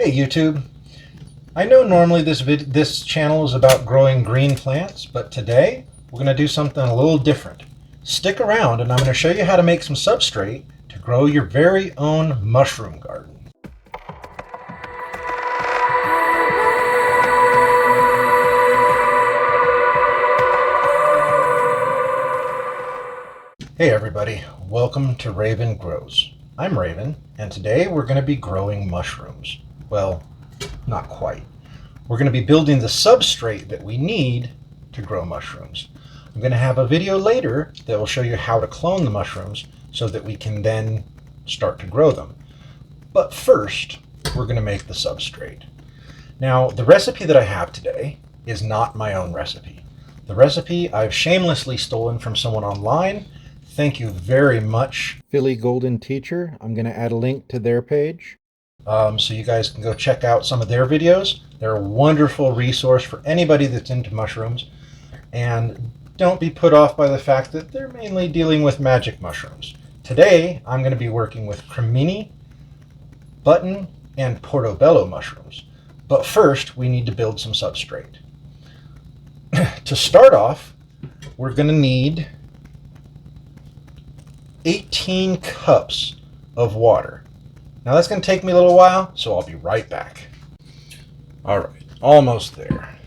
Hey YouTube, I know normally this channel is about growing green plants, but today we're going to do something a little different. Stick around and I'm going to show you how to make some substrate to grow your very own mushroom garden. Hey everybody, welcome to Raven Grows. I'm Raven, and today we're going to be growing mushrooms. Well, not quite. We're going to be building the substrate that we need to grow mushrooms. I'm going to have a video later that will show you how to clone the mushrooms so that we can then start to grow them. But first, we're going to make the substrate. Now, the recipe that I have today is not my own recipe. The recipe I've shamelessly stolen from someone online. Thank you very much, PhillyGoldenTeacher. I'm going to add a link to their page. So you guys can go check out some of their videos. They're a wonderful resource for anybody that's into mushrooms. And don't be put off by the fact that they're mainly dealing with magic mushrooms. Today, I'm going to be working with cremini, button, and portobello mushrooms. But first, we need to build some substrate. To start off, we're going to need 18 cups of water. Now that's going to take me a little while, so I'll be right back. All right, almost there.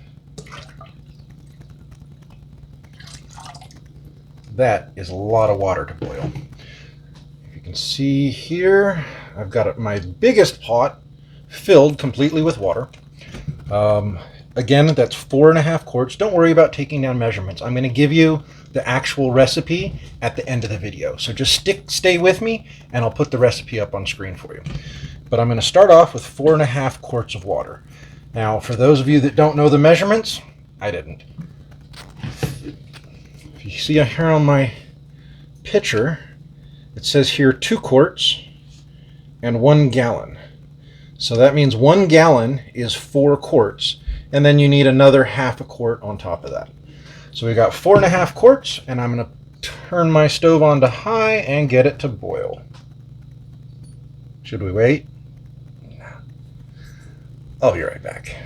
That is a lot of water to boil. If you can see here, I've got my biggest pot filled completely with water. Again, that's 4.5 quarts. Don't worry about taking down measurements. I'm going to give you the actual recipe at the end of the video. So just stay with me and I'll put the recipe up on screen for you. But I'm going to start off with 4.5 quarts of water. Now, for those of you that don't know the measurements, I didn't. If you see here on my pitcher, it says here 2 quarts and 1 gallon. So that means 1 gallon is 4 quarts. And then you need another half a quart on top of that. So we got 4.5 quarts, and I'm going to turn my stove on to high and get it to boil. Should we wait? No. I'll be right back.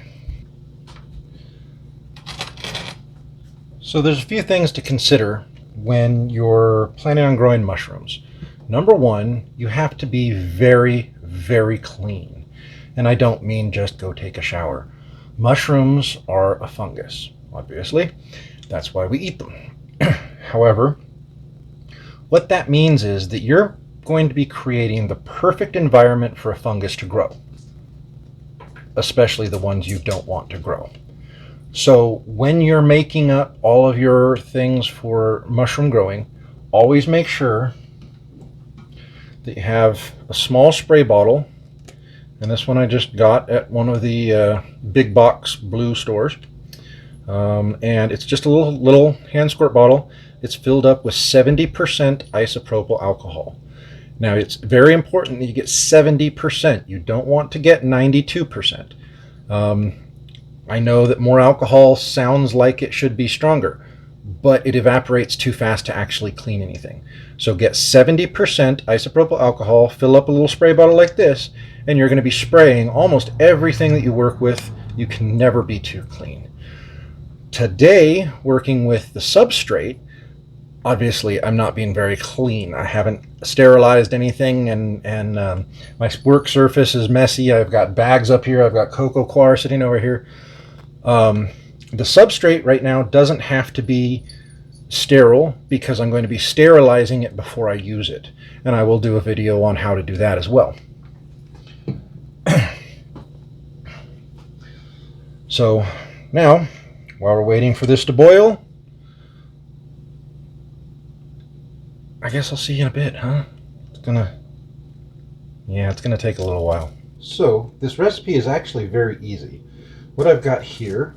So there's a few things to consider when you're planning on growing mushrooms. Number one, you have to be very, very clean. And I don't mean just go take a shower. Mushrooms are a fungus, obviously. That's why we eat them. However, what that means is that you're going to be creating the perfect environment for a fungus to grow, especially the ones you don't want to grow. So when you're making up all of your things for mushroom growing, always make sure that you have a small spray bottle. And this one I just got at one of the big box blue stores. And it's just a little hand squirt bottle. It's filled up with 70% isopropyl alcohol. Now it's very important that you get 70%. You don't want to get 92%. I know that more alcohol sounds like it should be stronger, but it evaporates too fast to actually clean anything. So get 70% isopropyl alcohol, fill up a little spray bottle like this, and you're going to be spraying almost everything that you work with. You can never be too clean. Today, working with the substrate, obviously I'm not being very clean. I haven't sterilized anything, and my work surface is messy. I've got bags up here. I've got coco coir sitting over here. The substrate right now doesn't have to be sterile because I'm going to be sterilizing it before I use it. And I will do a video on how to do that as well. So now, while we're waiting for this to boil, I guess I'll see you in a bit, huh? It's gonna take a little while. So this recipe is actually very easy. What I've got here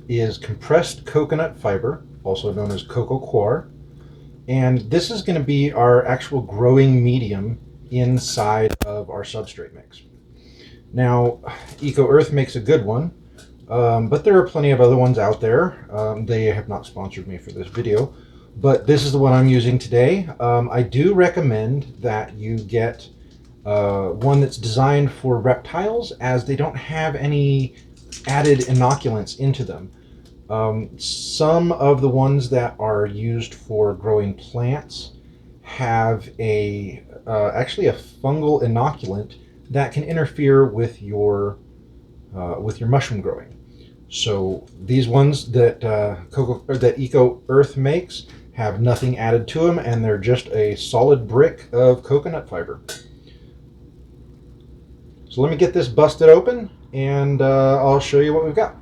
is compressed coconut fiber, also known as coco coir, and this is going to be our actual growing medium inside of our substrate mix. Now, EcoEarth makes a good one, but there are plenty of other ones out there. They have not sponsored me for this video, but this is the one I'm using today. I do recommend that you get one that's designed for reptiles, as they don't have any added inoculants into them. Some of the ones that are used for growing plants have actually a fungal inoculant that can interfere with your mushroom growing. So these ones that that EcoEarth makes have nothing added to them, and they're just a solid brick of coconut fiber. So let me get this busted open, and I'll show you what we've got.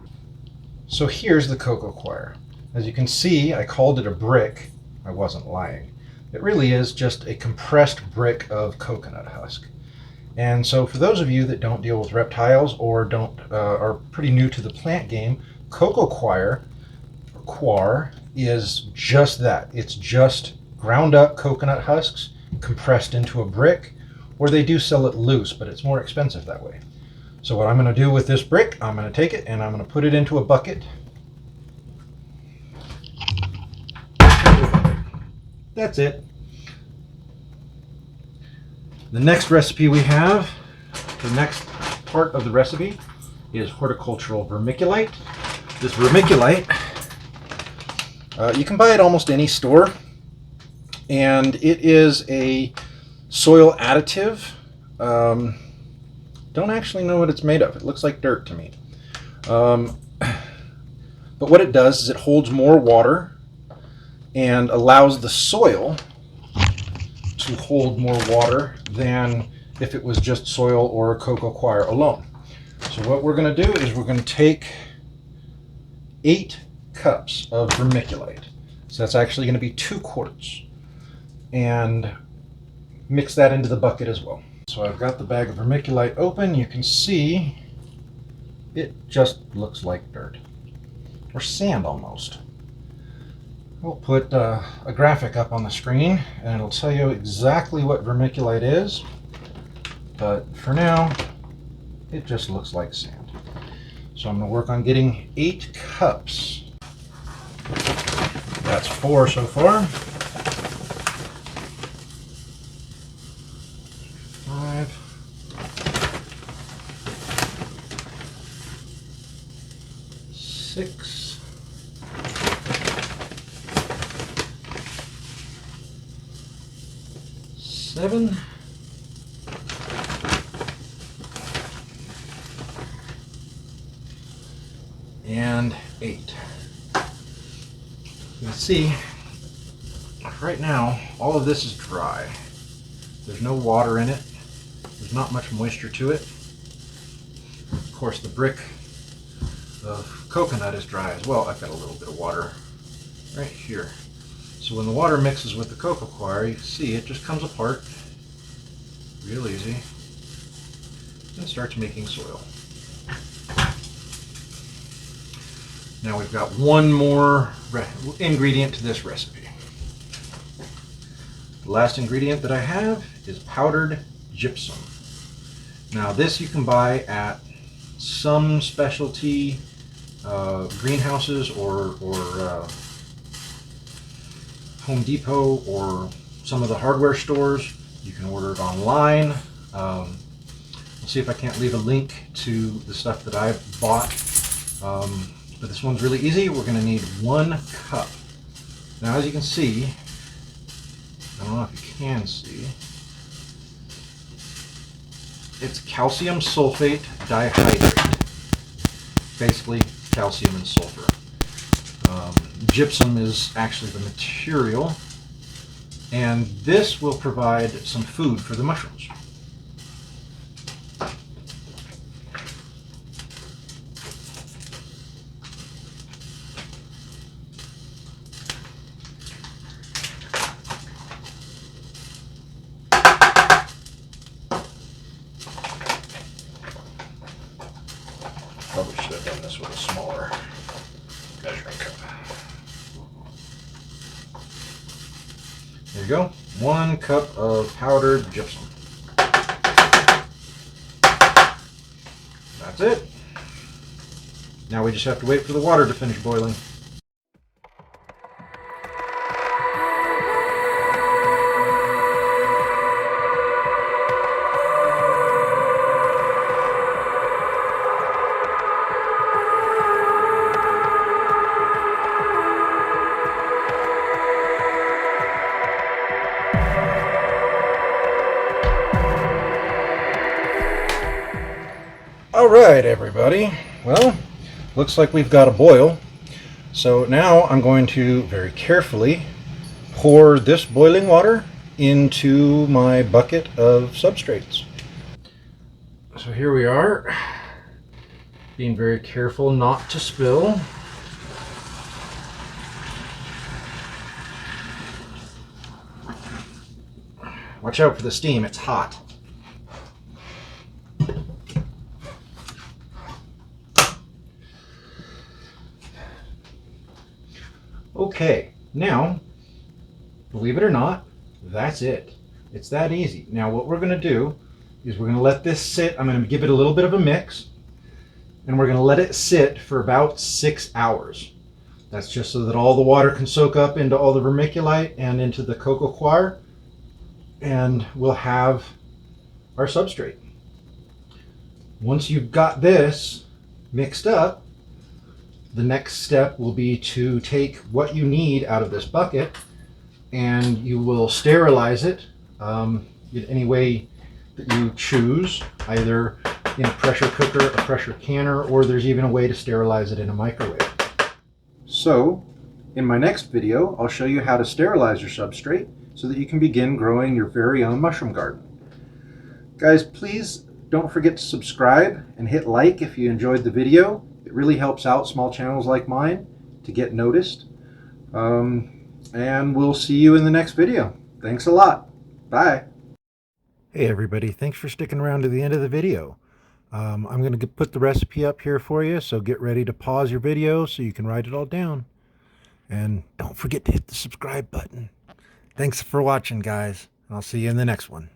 So here's the coco coir. As you can see, I called it a brick. I wasn't lying. It really is just a compressed brick of coconut husk. And so for those of you that don't deal with reptiles or are pretty new to the plant game, coco coir is just that. It's just ground up coconut husks compressed into a brick, or they do sell it loose, but it's more expensive that way. So what I'm going to do with this brick, I'm going to take it and I'm going to put it into a bucket. That's it. The next recipe we have, the next part of the recipe, is horticultural vermiculite. This vermiculite, you can buy it almost any store, and it is a soil additive. Don't actually know what it's made of. It looks like dirt to me. But what it does is it holds more water and allows the soil to hold more water than if it was just soil or coco coir alone. So what we're going to do is we're going to take 8 cups of vermiculite. So that's actually going to be 2 quarts. And mix that into the bucket as well. So I've got the bag of vermiculite open. You can see it just looks like dirt, or sand almost. We'll put a graphic up on the screen and it'll tell you exactly what vermiculite is, but for now it just looks like sand. So I'm going to work on getting 8 cups. That's 4 so far. 5. 6. 7. And 8. You can see right now all of this is dry. There's no water in it. There's not much moisture to it. Of course, the brick of coconut is dry as well. I've got a little bit of water right here. So when the water mixes with the coco coir, you can see it just comes apart real easy and starts making soil. Now we've got one more ingredient to this recipe. The last ingredient that I have is powdered gypsum. Now this you can buy at some specialty greenhouses or Home Depot or some of the hardware stores. You can order it online. We'll see if I can't leave a link to the stuff that I've bought. But this one's really easy. We're going to need 1 cup. Now as you can see, I don't know if you can see, it's calcium sulfate dihydrate. Basically calcium and sulfur. Gypsum is actually the material, and this will provide some food for the mushrooms. Probably should have done this with a smaller measuring cup. There you go. 1 cup of powdered gypsum. That's it. Now we just have to wait for the water to finish boiling. All right, everybody. Well, looks like we've got a boil. So now I'm going to very carefully pour this boiling water into my bucket of substrates. So here we are, being very careful not to spill. Watch out for the steam, it's hot. Okay, now, believe it or not, that's it. It's that easy. Now what we're going to do is we're going to let this sit. I'm going to give it a little bit of a mix, and we're going to let it sit for about 6 hours. That's just so that all the water can soak up into all the vermiculite and into the coco coir, and we'll have our substrate. Once you've got this mixed up, the next step will be to take what you need out of this bucket, and you will sterilize it in any way that you choose, either in a pressure cooker, a pressure canner, or there's even a way to sterilize it in a microwave. So, in my next video, I'll show you how to sterilize your substrate so that you can begin growing your very own mushroom garden. Guys, please don't forget to subscribe and hit like if you enjoyed the video. It really helps out small channels like mine to get noticed. And we'll see you in the next video. Thanks a lot. Bye. Hey everybody, thanks for sticking around to the end of the video. I'm going to put the recipe up here for you, so get ready to pause your video so you can write it all down. And don't forget to hit the subscribe button. Thanks for watching, guys. I'll see you in the next one.